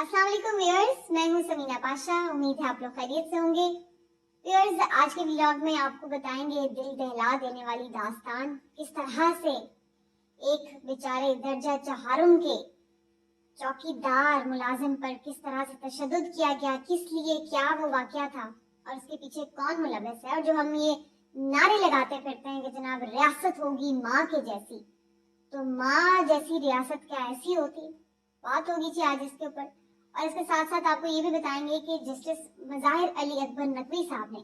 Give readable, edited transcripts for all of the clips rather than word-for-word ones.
अस्सलाम वालेकुम व्यूअर्स, मैं हूं समीना पाशा। उम्मीद है आप लोग खैरियत से होंगे। व्यूअर्स, आज के व्लॉग में आपको बताएंगे दिल दहला देने वाली दास्तान, किस तरह से एक बेचारे दर्जा चहारुम के चौकीदार मुलाजिम पर किस तरह से तशद्दुद किया गया, किस लिए, क्या वो वाकया था और उसके पीछे कौन मुलव्वस है। और जो हम ये नारे लगाते फिरते हैं कि जनाब रियासत होगी माँ के जैसी, तो माँ जैसी रियासत क्या ऐसी होती, बात होगी जी आज इसके ऊपर। और इसके साथ साथ आपको ये भी बताएंगे कि जस्टिस मज़ाहिर अली अकबर नकवी साहब ने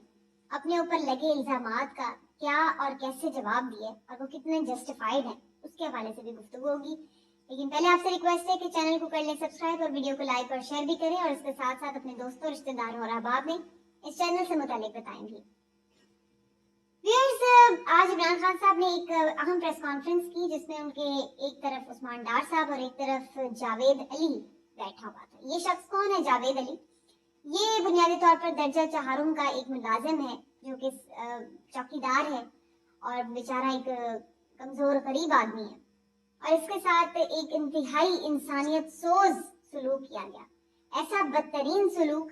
अपने ऊपर लगे इल्जामात का क्या और कैसे जवाब दिए और वो कितने जस्टिफाइड हैं, उसके हवाले से भी गुफ्तगू होगी। लेकिन पहले आपसे रिक्वेस्ट है कि चैनल को कर लें सब्सक्राइब और वीडियो को लाइक और शेयर भी करें, और इसके साथ साथ अपने दोस्तों, रिश्तेदारों और अहबाब में इस चैनल से मुतालिक बताएंगे। व्यूअर्स, आज इमरान खान साहब ने एक अहम प्रेस कॉन्फ्रेंस की जिसमें उनके एक तरफ उस्मान डार साहब और एक तरफ जावेद अली बैठा हुआ था। ये शख्स कौन है जावेद अली? ये बुनियादी तौर पर दर्जा चहारुम का एक मुलाजिम है जो कि चौकीदार है और बेचारा एक कमजोर गरीब आदमी है, और इसके साथ एक इंतहाई इंसानियत सोज सलूक किया गया, ऐसा बदतरीन सलूक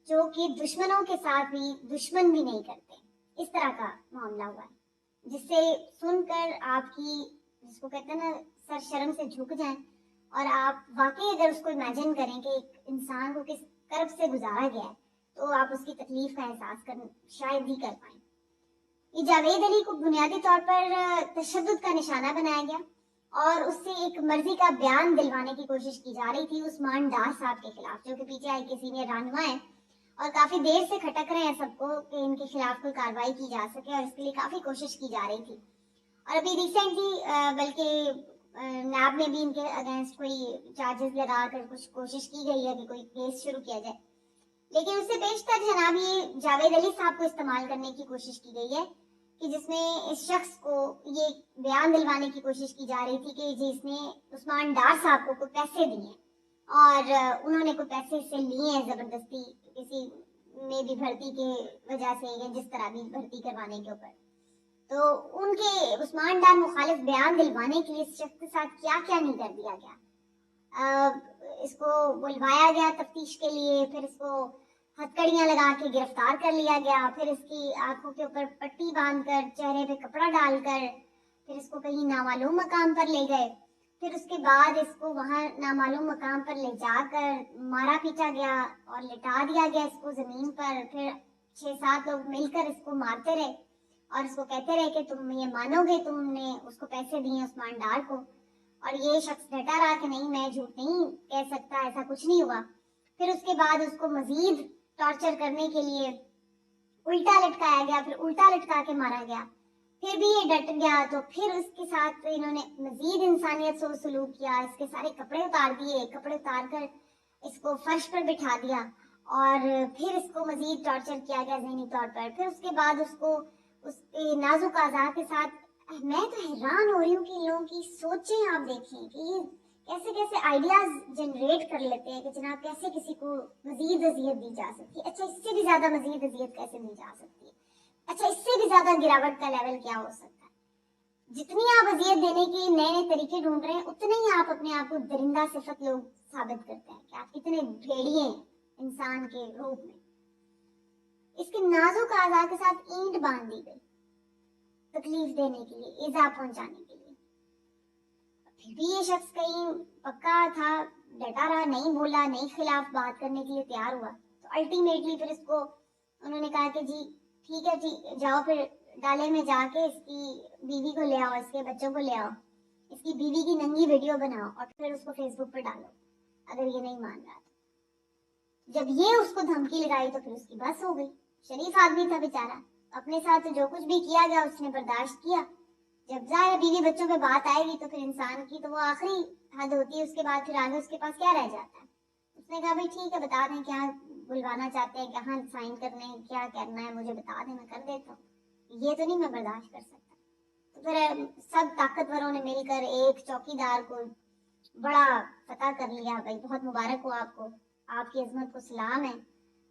जो कि दुश्मनों के साथ भी दुश्मन भी नहीं करते, इस तरह का मामला हुआ है, जिससे सुनकर आपकी, जिसको कहते हैं ना, सर शर्म से झुक जाएं और आप वाकई अगर उसको इमेजिन करें कि एक इंसान को किस कर्ब से गुजारा गया है तो आप उसकी तकलीफ का एहसास कर शायद ही कर पाए। ये जावेद अली को बुनियादी तौर पर तशद्दुद का निशाना बनाया गया और उससे एक मर्जी का बयान दिलवाने की कोशिश की जा रही थी उस्मान डार साहब के खिलाफ, जो कि पीटीआई के सीनियर रहनुमा है और काफी देर से खटक रहे हैं सबको कि इनके खिलाफ कोई कार्रवाई की जा सके, और इसके लिए काफी कोशिश की जा रही थी। और अभी रिसेंटली बल्कि नैब में भी इनके अगेंस्ट कोई चार्जेस लगाकर कुछ कोशिश की गई है कि कोई केस शुरू किया जाए, लेकिन उससे पेशतर जनाब ये जावेद अली साहब को इस्तेमाल करने की कोशिश की गई है कि जिसमें इस शख्स को ये बयान दिलवाने की कोशिश की जा रही थी कि जिसने उस्मान डार साहब को कुछ पैसे दिए और उन्होंने कुछ पैसे इससे लिए हैं जबरदस्ती किसी में भी भर्ती के वजह से या जिस तरह भी भर्ती करवाने के ऊपर, तो उनके उस्मान डार मुखालिफ बयान दिलवाने के लिए इस शख्स के साथ क्या क्या नहीं कर दिया गया। इसको बुलवाया गया तफ्तीश के लिए, फिर इसको हथकड़ियां लगा के गिरफ्तार कर लिया गया, फिर इसकी आंखों के ऊपर पट्टी बांधकर, चेहरे पे कपड़ा डालकर, फिर इसको कहीं नामालूम मकाम पर ले गए, फिर उसके बाद इसको वहां नामालूम मकाम पर ले जाकर मारा पीटा गया और लिटा दिया गया इसको जमीन पर। फिर 6-7 लोग मिलकर इसको मारते रहे और इसको कहते रहे कि तुम ये मानोगे तुमने उसको पैसे दिए उस्मान डार को, और ये शख्स डटा रहा कि नहीं मैं झूठ नहीं कह सकता, ऐसा कुछ नहीं हुआ। फिर उसके बाद उसको मजीद टॉर्चर करने के लिए उल्टा लटकाया गया, फिर उल्टा लटका के मारा गया, फिर भी ये डट गया तो फिर उसके साथ इन्होंने मजीद इंसानियत से सलूक किया, इसके सारे कपड़े उतार दिए, कपड़े उतार कर इसको फर्श पर बिठा दिया और फिर इसको मजीद टॉर्चर किया गया ज़हनी तौर पर। फिर उसके बाद उसको उसके नाजुक आज़ा के साथ, मैं तो हैरान हो रही हूँ कि लोगों की सोचें आप देखें कि ये कैसे कैसे आइडियाज जनरेट कर लेते हैं कि जनाब कैसे किसी को मजीद अजियत दी जा सकती है, अच्छा इससे भी ज्यादा मजीद अजियत कैसे दी जा सकती है, अच्छा इससे भी ज्यादा गिरावट का लेवल क्या हो सकता है। जितनी आप अजियत देने के नए नए तरीके ढूंढ रहे हैं उतने ही आप अपने आप को दरिंदा सिफत लोग साबित करते हैं कि आप कितने भेड़िए इंसान के रूप में। इसके नाजुक आज़ा के साथ ईंट बांध दी गई तकलीफ देने के लिए, इजा पहुंचाने के लिए, फिर भी ये शख्स कहीं पक्का था, डटा रहा, नहीं बोला, नहीं खिलाफ बात करने के लिए तैयार हुआ। तो अल्टीमेटली फिर इसको उन्होंने कहा कि जी ठीक है, ठीक जाओ, फिर डाले में जाके इसकी बीवी को ले आओ, इसके बच्चों को ले आओ, इसकी बीवी की नंगी वीडियो बनाओ और फिर उसको फेसबुक पर डालो अगर ये नहीं मान रहा तो। जब ये उसको धमकी लगाई तो फिर उसकी बस हो गई। शरीफ आदमी था बेचारा, अपने साथ जो कुछ भी किया गया उसने बर्दाश्त किया। जब जाए बीवी बच्चों पे बात आएगी तो फिर इंसान की तो वो आखिरी हद होती है, उसके बाद फिर आगे उसके पास क्या रह जाता है। उसने कहा भाई ठीक है, बता दें क्या बुलवाना चाहते हैं, कहाँ साइन करने हैं, क्या करना है मुझे बता दें, मैं कर देता हूँ, ये तो नहीं मैं बर्दाश्त कर सकता। तो फिर सब ताकतवरों ने मिलकर एक चौकीदार को बड़ा फतह कर लिया। भाई बहुत मुबारक हो आपको, आपकी अजमत को सलाम है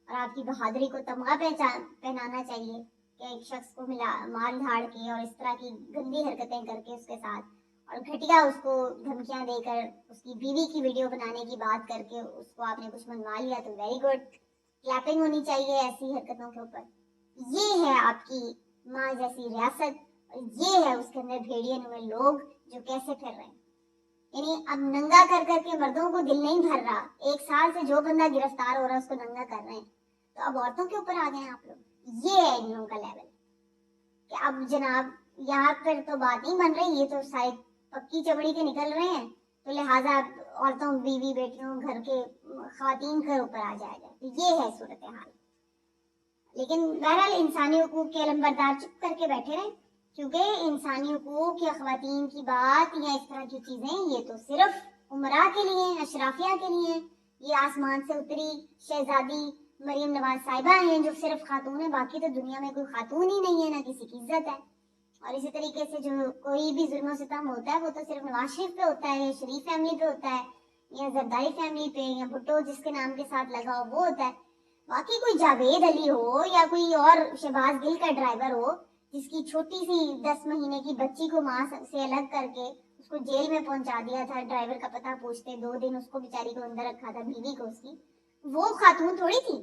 और आपकी बहादुरी को तमगा पहनाना चाहिए कि एक शख्स को मिला मार धाड़ के और इस तरह की गंदी हरकतें करके उसके साथ और घटिया उसको धमकियां देकर उसकी बीवी की वीडियो बनाने की बात करके उसको आपने कुछ मनवा लिया तो वेरी गुड, क्लैपिंग होनी चाहिए ऐसी हरकतों के ऊपर। ये है आपकी माँ जैसी रियासत, और ये है उसके अंदर भेड़िए नुमे लोग जो कैसे फिर रहे हैं। यानी अब नंगा कर करके मर्दों को दिल नहीं भर रहा, 1 साल से जो बंदा गिरफ्तार हो रहा है उसको नंगा कर रहे हैं, तो अब औरतों के ऊपर आ गए आप लोग। ये है इन लोगों का लेवल कि अब जनाब यहाँ पर तो बात नहीं बन रही, ये तो शायद पक्की चमड़ी के निकल रहे हैं, तो लिहाजा औरतों, बीवी, बेटियों, घर के खवातीन के ऊपर आ जाएगा। तो ये है सूरत हाल। लेकिन बहरहाल इंसानी हुकूक के अलमबरदार चुप करके बैठे रहे, क्योंकि इंसानी हुकूक या खवातीन की बात या इस तरह की चीजें ये तो सिर्फ उमरा के लिए, अशराफिया के लिए। ये आसमान से उतरी शहजादी मरियम नवाज साहिबा हैं जो सिर्फ खातून है, बाकी तो दुनिया में कोई खातून ही नहीं है, ना किसी की इज्जत है। और इसी तरीके से जो कोई भी जुल्म सितम होता है वो तो सिर्फ नवाज शरीफ पे होता है, या शरीफ फैमिली पे होता है, या जरदारी फैमिली पे, या भुट्टो जिसके नाम के साथ लगा हो वो होता है। बाकी कोई जावेद अली हो या कोई और शहबाज गिल का ड्राइवर हो जिसकी छोटी सी 10 महीने की बच्ची को माँ से अलग करके उसको जेल में पहुंचा दिया था, ड्राइवर का पता पूछते 2 दिन उसको बेचारी को अंदर रखा था, बीवी को उसकी, वो खातून थोड़ी थी।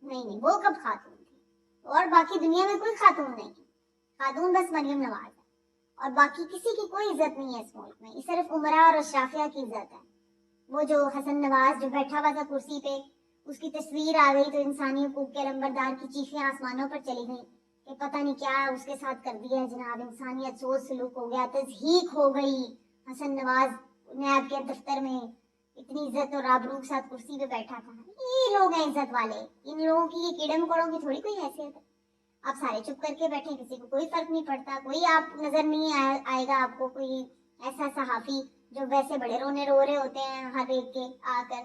नहीं, वो कब खातून थी? और बाकी दुनिया में कोई खातून नहीं, खातून बस मरियम नवाज है, और बाकी किसी की कोई इज्जत नहीं है इस मुल्क में। सिर्फ उमरा और अशराफिया की इज्जत है। वो जो हसन नवाज जो बैठा हुआ था कुर्सी पे, उसकी तस्वीर आ गई तो इंसानी हुकूक के अलमबरदार की चीखियां आसमानों पर चली गई कि पता नहीं क्या उसके साथ कर दिया है जनाब, इंसानियत सोच सलूक हो गया, तज़हीक हो गई। हसन नवाज नैब के दफ्तर में इतनी इज्जत और आबरू के साथ कुर्सी पे बैठा था। ये लोग हैं इज्जत वाले, इन लोगों की ये कीड़े मकोड़ों की थोड़ी कोई हैसियत है। आप सारे चुप करके बैठे, किसी को कोई फर्क नहीं पड़ता, कोई आप नजर नहीं आएगा आपको कोई ऐसा सहाफी जो वैसे बड़े रो रहे होते हैं हर एक के आकर,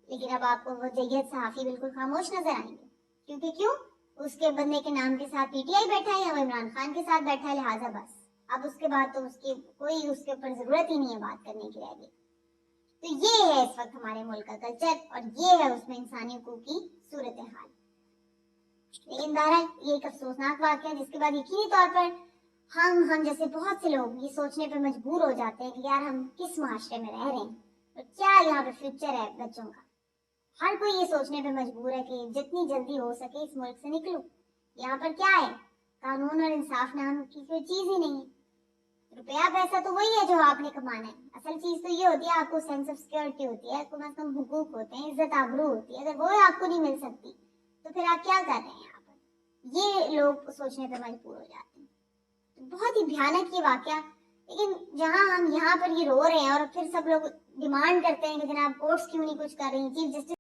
लेकिन अब आपको वो जय्यद सहाफी बिल्कुल खामोश नजर आएंगे। क्योंकि क्यों? उसके बंदे के नाम के साथ पीटीआई बैठा है या वो इमरान खान के साथ बैठा है, लिहाजा बस अब उसके बाद तो उसकी कोई उसके ऊपर जरूरत ही नहीं है बात करने की रहेगी। तो ये है इस वक्त हमारे मुल्क का कल्चर, और ये है उसमें इंसानी हुकूक की सूरत हाल। लेकिन बहरहाल ये एक अफसोसनाक वाक़या है जिसके बाद यकीनी तौर पर हम जैसे बहुत से लोग ये सोचने पर मजबूर हो जाते हैं कि यार हम किस माशरे में रह रहे हैं और क्या यहाँ पे फ्यूचर है बच्चों का। हर कोई ये सोचने पे मजबूर है कि जितनी जल्दी हो सके इस मुल्क से निकलूं। यहाँ पर क्या है? कानून और इंसाफ नाम की कोई चीज ही नहीं है। रुपया पैसा तो वही है जो आपने कमाना है, असल चीज तो ये होती है आपको सेंस ऑफ सिक्योरिटी होती है, कम से कम हुकूक होते हैं, इज्जत आबरू होती है। अगर वो आपको नहीं मिल सकती तो फिर आप क्या कर रहे हैं यहाँ पर? ये लोग सोचने पे मजबूर हो जाते हैं। तो बहुत ही भयानक ये वाकया। लेकिन जहाँ हम यहाँ पर ये रो रहे हैं और फिर सब लोग डिमांड करते हैं कि जनाब कोर्ट्स क्यों नहीं कुछ कर रही, चीफ जस्टिस